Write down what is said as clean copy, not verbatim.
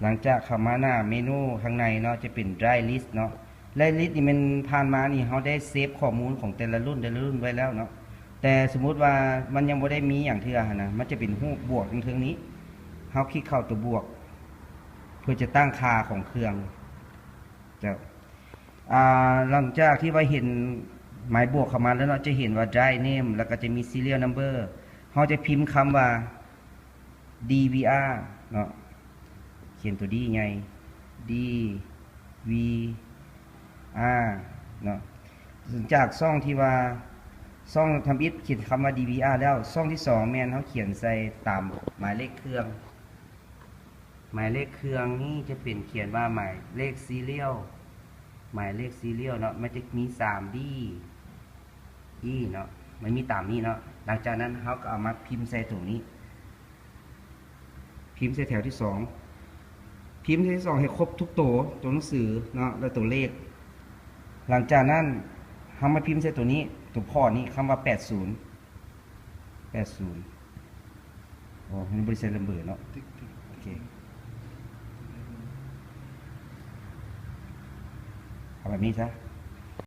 หลังจากเข้ามาหน้าเมนูข้างในเนาะจะเป็น dry list เนาะ dry list นี่มันผ่านมานี่เขาได้เซฟข้อมูลของแต่ละรุ่นไว้แล้วเนาะแต่สมมุติว่ามันยังบ่ได้มีอย่างเทื่อนะมันจะเป็นรูปบวกตรงนี้เขาคลิกเข้าตัวบวกเพื่อจะตั้งค่าของเครื่องจะหลังจากที่ว่าเห็นหมายบวกเข้ามาแล้วเนาะจะเห็นว่า dry name แล้วก็จะมี serial number เขาจะพิมพ์คำว่า DVR เนาะเขียนตัวดีไง DVR เนาะจากซ่องที่ว่าซ่องทำอิฐเขียนคำว่า DVR แล้วซ่องที่สองแมนเขาเขียนใส่ตามหมายเลขเครื่องนี่จะเป็นเขียนว่าหมายเลขซีเรียลเนาะมันจะมี 3D E เนาะมันมีตามนี้เนาะหลังจากนั้นเขาก็เอามาพิมพ์ใส่ตรงนี้พิมพ์ใส่แถวที่สองให้ครบทุกตัวหนังสือเนาะแล้วตัวเลขหลังจากนั้นเขามาพิมพ์ใส่ตัวนี้ตัวพ่อนี้คำว่า80อ๋อมันบริษัทลำเบิดเนาะโอเคเอาแบบนี้ซะ